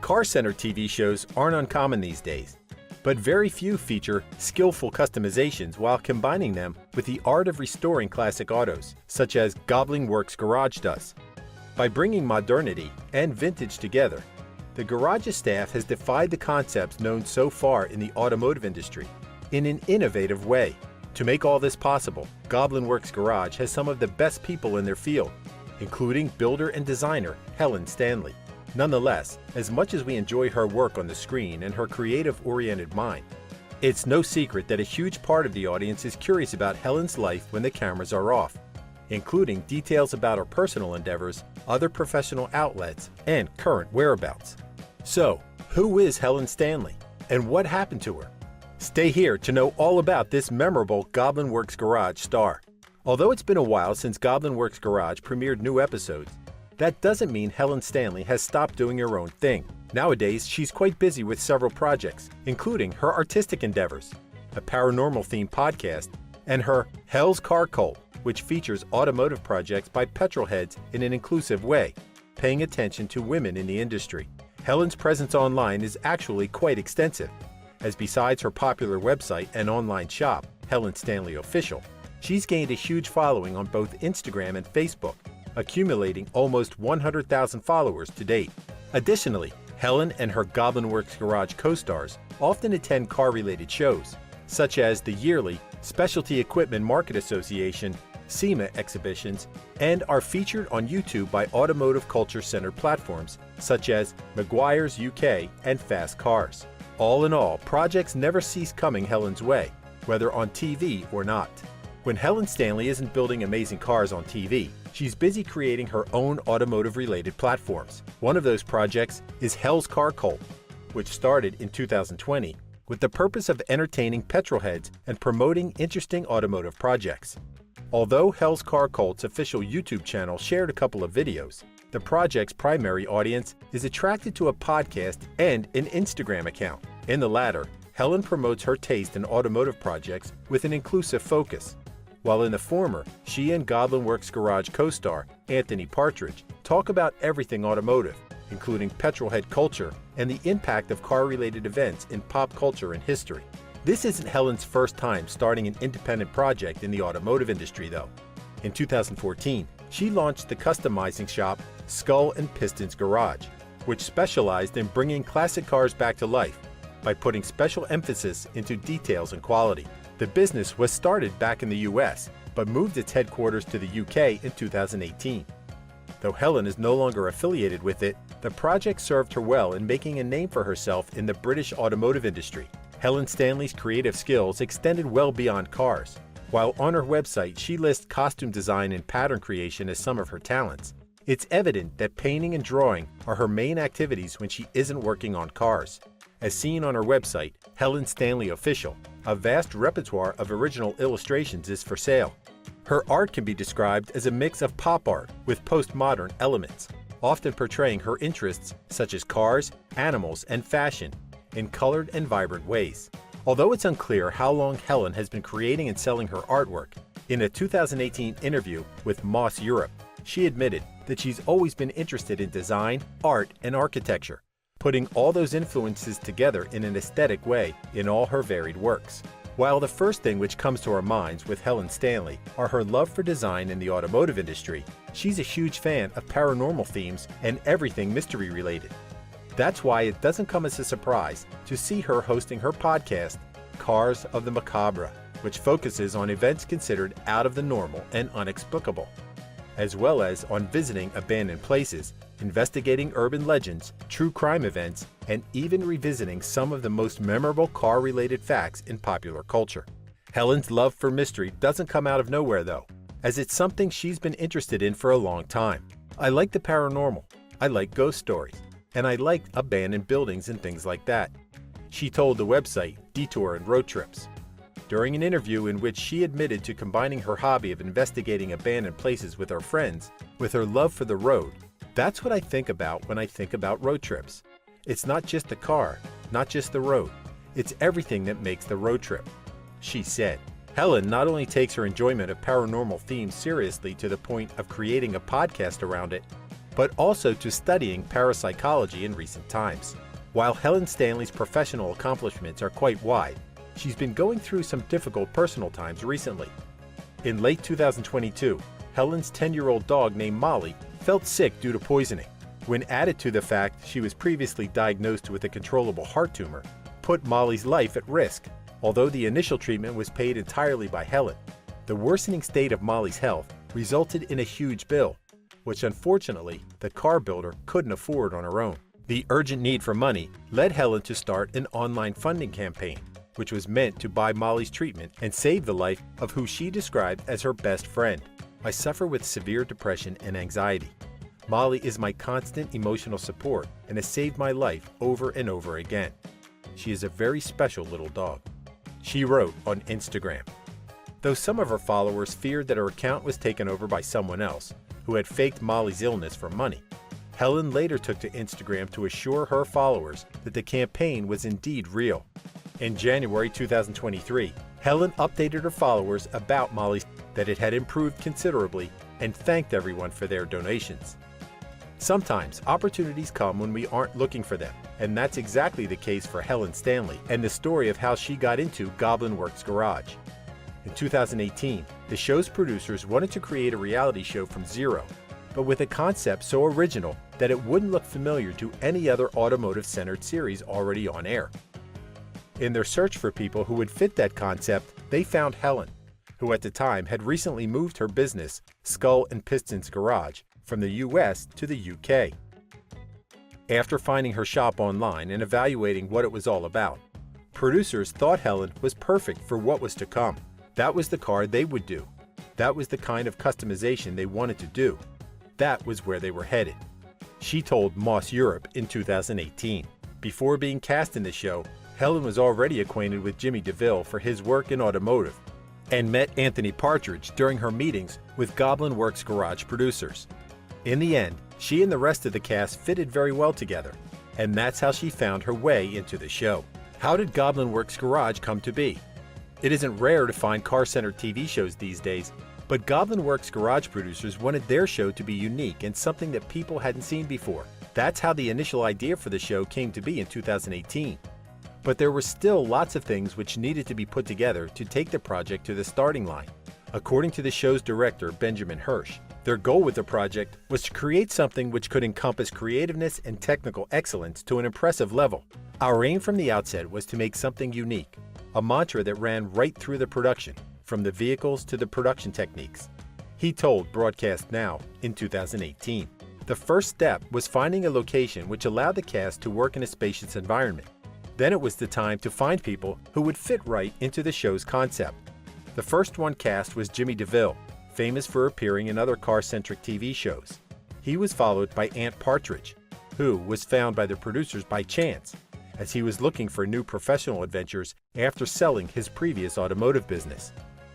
Car-centered TV shows aren't uncommon these days, but very few feature skillful customizations while combining them with the art of restoring classic autos, such as Gobling Works Garage does. By bringing modernity and vintage together, the garage's staff has defied the concepts known so far in the automotive industry in an innovative way. To make all this possible, Goblin Works Garage has some of the best people in their field, including builder and designer Helen Stanley. Nonetheless, as much as we enjoy her work on the screen and her creative-oriented mind, it's no secret that a huge part of the audience is curious about Helen's life when the cameras are off, including details about her personal endeavors, other professional outlets, and current whereabouts. So, who is Helen Stanley, and what happened to her? Stay here to know all about this memorable Goblin Works Garage star. Although it's been a while since Goblin Works Garage premiered new episodes, that doesn't mean Helen Stanley has stopped doing her own thing. Nowadays, she's quite busy with several projects, including her artistic endeavors, a paranormal-themed podcast, and her Hell's Car Cult, which features automotive projects by petrolheads in an inclusive way, paying attention to women in the industry. Helen's presence online is actually quite extensive, as besides her popular website and online shop, Helen Stanley Official, she's gained a huge following on both Instagram and Facebook, accumulating almost 100,000 followers to date. Additionally, Helen and her Goblin Works Garage co-stars often attend car-related shows, such as the yearly Specialty Equipment Market Association SEMA exhibitions, and are featured on YouTube by automotive culture-centered platforms such as Maguire's UK and Fast Cars. All in all, projects never cease coming Helen's way, whether on TV or not. When Helen Stanley isn't building amazing cars on TV, she's busy creating her own automotive-related platforms. One of those projects is Hell's Car Cult, which started in 2020 with the purpose of entertaining petrolheads and promoting interesting automotive projects. Although Hell's Car Cult's official YouTube channel shared a couple of videos, the project's primary audience is attracted to a podcast and an Instagram account. In the latter, Helen promotes her taste in automotive projects with an inclusive focus, while in the former, she and Goblin Works Garage co-star Anthony Partridge talk about everything automotive, including petrolhead culture and the impact of car-related events in pop culture and history. This isn't Helen's first time starting an independent project in the automotive industry, though. In 2014, she launched the customizing shop Skull and Pistons Garage, which specialized in bringing classic cars back to life by putting special emphasis into details and quality. The business was started back in the US, but moved its headquarters to the UK in 2018. Though Helen is no longer affiliated with it, the project served her well in making a name for herself in the British automotive industry. Helen Stanley's creative skills extended well beyond cars. While on her website she lists costume design and pattern creation as some of her talents, it's evident that painting and drawing are her main activities when she isn't working on cars. As seen on her website, Helen Stanley Official, a vast repertoire of original illustrations is for sale. Her art can be described as a mix of pop art with postmodern elements, often portraying her interests such as cars, animals, and fashion in colored and vibrant ways. Although it's unclear how long Helen has been creating and selling her artwork, in a 2018 interview with Moss Europe, she admitted that she's always been interested in design, art, and architecture, putting all those influences together in an aesthetic way in all her varied works. While the first thing which comes to our minds with Helen Stanley are her love for design in the automotive industry, she's a huge fan of paranormal themes and everything mystery related. That's why it doesn't come as a surprise to see her hosting her podcast, Cars of the Macabre, which focuses on events considered out of the normal and inexplicable, as well as on visiting abandoned places, investigating urban legends, true crime events, and even revisiting some of the most memorable car-related facts in popular culture. Helen's love for mystery doesn't come out of nowhere though, as it's something she's been interested in for a long time. I like the paranormal, I like ghost stories, and I like abandoned buildings and things like that, she told the website Detour and Road Trips. During an interview in which she admitted to combining her hobby of investigating abandoned places with her friends with her love for the road. That's what I think about when I think about road trips. It's not just the car, not just the road. It's everything that makes the road trip, she said. Helen not only takes her enjoyment of paranormal themes seriously to the point of creating a podcast around it, but also to studying parapsychology in recent times. While Helen Stanley's professional accomplishments are quite wide, she's been going through some difficult personal times recently. In late 2022, Helen's 10-year-old dog named Molly felt sick due to poisoning. When added to the fact she was previously diagnosed with a controllable heart tumor, put Molly's life at risk. Although the initial treatment was paid entirely by Helen, the worsening state of Molly's health resulted in a huge bill, which unfortunately the car builder couldn't afford on her own. The urgent need for money led Helen to start an online funding campaign, which was meant to buy Molly's treatment and save the life of who she described as her best friend. "I suffer with severe depression and anxiety. Molly is my constant emotional support and has saved my life over and over again. She is a very special little dog," she wrote on Instagram. Though some of her followers feared that her account was taken over by someone else who had faked Molly's illness for money, Helen later took to Instagram to assure her followers that the campaign was indeed real. In January 2023, Helen updated her followers about Molly's that it had improved considerably and thanked everyone for their donations. Sometimes opportunities come when we aren't looking for them, and that's exactly the case for Helen Stanley and the story of how she got into Goblin Works Garage. In 2018, the show's producers wanted to create a reality show from zero, but with a concept so original that it wouldn't look familiar to any other automotive-centered series already on air. In their search for people who would fit that concept, they found Helen, who at the time had recently moved her business, Skull and Pistons Garage, from the US to the UK. After finding her shop online and evaluating what it was all about, producers thought Helen was perfect for what was to come. That was the car they would do. That was the kind of customization they wanted to do. That was where they were headed, she told Moss Europe in 2018. Before being cast in the show, Helen was already acquainted with Jimmy DeVille for his work in automotive and met Anthony Partridge during her meetings with Goblin Works Garage producers. In the end, she and the rest of the cast fitted very well together, and that's how she found her way into the show. How did Goblin Works Garage come to be? It isn't rare to find car-centered TV shows these days, but Goblin Works Garage producers wanted their show to be unique and something that people hadn't seen before. That's how the initial idea for the show came to be in 2018. But there were still lots of things which needed to be put together to take the project to the starting line. According to the show's director, Benjamin Hirsch, their goal with the project was to create something which could encompass creativeness and technical excellence to an impressive level. "Our aim from the outset was to make something unique, a mantra that ran right through the production, from the vehicles to the production techniques," he told Broadcast Now in 2018. The first step was finding a location which allowed the cast to work in a spacious environment. Then it was the time to find people who would fit right into the show's concept. The first one cast was Jimmy DeVille, famous for appearing in other car-centric TV shows. He was followed by Ant Partridge, who was found by the producers by chance, as he was looking for new professional adventures after selling his previous automotive business.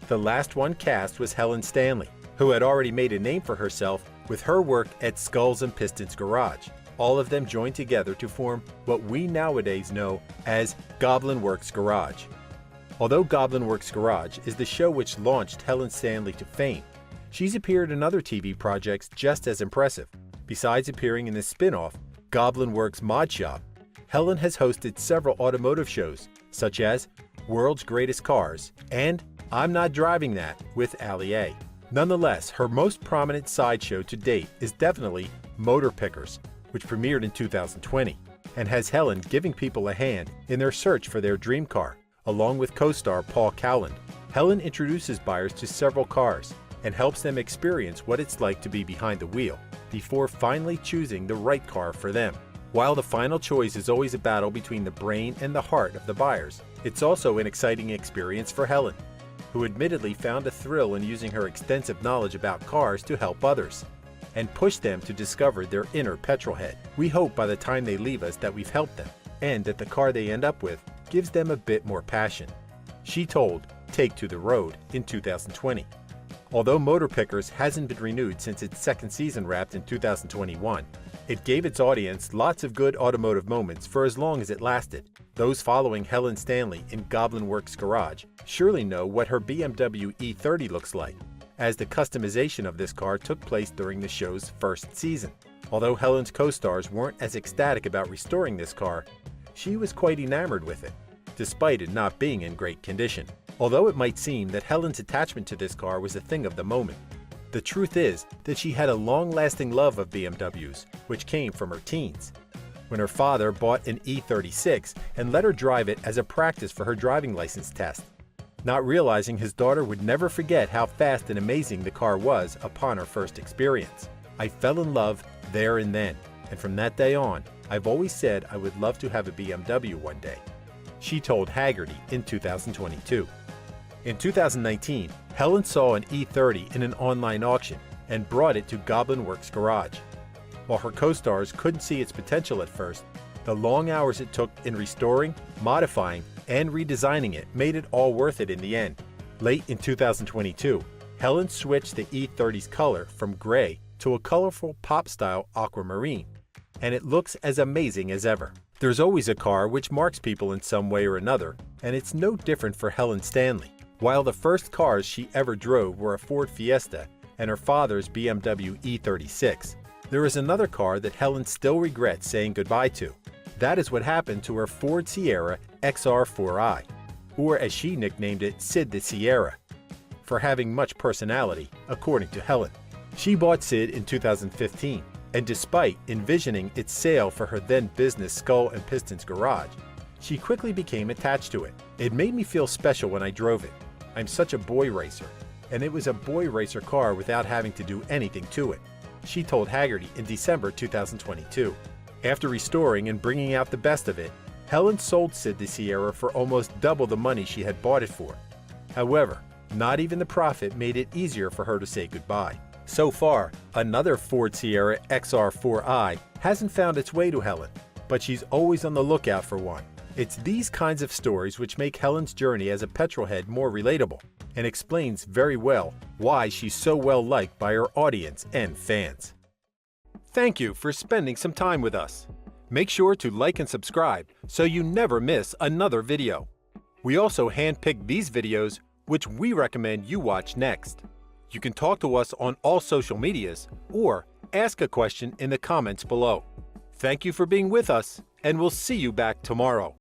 The last one cast was Helen Stanley, who had already made a name for herself with her work at Skulls and Pistons Garage. All of them joined together to form what we nowadays know as Goblin Works Garage. Although Goblin Works Garage is the show which launched Helen Stanley to fame, she's appeared in other TV projects just as impressive. Besides appearing in the spin-off, Goblin Works Mod Shop, Helen has hosted several automotive shows, such as World's Greatest Cars and I'm Not Driving That with Ali A. Nonetheless, her most prominent sideshow to date is definitely Motor Pickers, which premiered in 2020, and has Helen giving people a hand in their search for their dream car, along with co-star Paul Cowland. Helen introduces buyers to several cars and helps them experience what it's like to be behind the wheel before finally choosing the right car for them. While the final choice is always a battle between the brain and the heart of the buyers, it's also an exciting experience for Helen, who admittedly found a thrill in using her extensive knowledge about cars to help others and push them to discover their inner petrolhead. We hope by the time they leave us that we've helped them and that the car they end up with gives them a bit more passion, she told Take to the Road in 2020. Although Motor Pickers hasn't been renewed since its second season wrapped in 2021, it gave its audience lots of good automotive moments for as long as it lasted. Those following Helen Stanley in Goblin Works Garage surely know what her BMW E30 looks like, as the customization of this car took place during the show's first season. Although Helen's co-stars weren't as ecstatic about restoring this car, she was quite enamored with it, despite it not being in great condition. Although it might seem that Helen's attachment to this car was a thing of the moment, the truth is that she had a long-lasting love of BMWs, which came from her teens, when her father bought an E36 and let her drive it as a practice for her driving license test, not realizing his daughter would never forget how fast and amazing the car was upon her first experience. I fell in love there and then, and from that day on, I've always said I would love to have a BMW one day, she told Haggerty in 2022. In 2019, Helen saw an E30 in an online auction and brought it to Goblin Works Garage. While her co-stars couldn't see its potential at first, the long hours it took in restoring, modifying, and redesigning it made it all worth it in the end. Late in 2022, Helen switched the E30's color from gray to a colorful pop-style aquamarine, and it looks as amazing as ever. There's always a car which marks people in some way or another, and it's no different for Helen Stanley. While the first cars she ever drove were a Ford Fiesta and her father's BMW E36, there is another car that Helen still regrets saying goodbye to. That is what happened to her Ford Sierra XR4i, or as she nicknamed it, Sid the Sierra, for having much personality, according to Helen. She bought Sid in 2015, and despite envisioning its sale for her then business Skull and Pistons garage, she quickly became attached to it. It made me feel special when I drove it. I'm such a boy racer, and it was a boy racer car without having to do anything to it, she told Haggerty in December 2022. After restoring and bringing out the best of it, Helen sold Sid the Sierra for almost double the money she had bought it for. However, not even the profit made it easier for her to say goodbye. So far, another Ford Sierra XR4i hasn't found its way to Helen, but she's always on the lookout for one. It's these kinds of stories which make Helen's journey as a petrolhead more relatable, and explains very well why she's so well liked by her audience and fans. Thank you for spending some time with us. Make sure to like and subscribe so you never miss another video. We also handpick these videos which we recommend you watch next. You can talk to us on all social medias or ask a question in the comments below. Thank you for being with us, and we'll see you back tomorrow.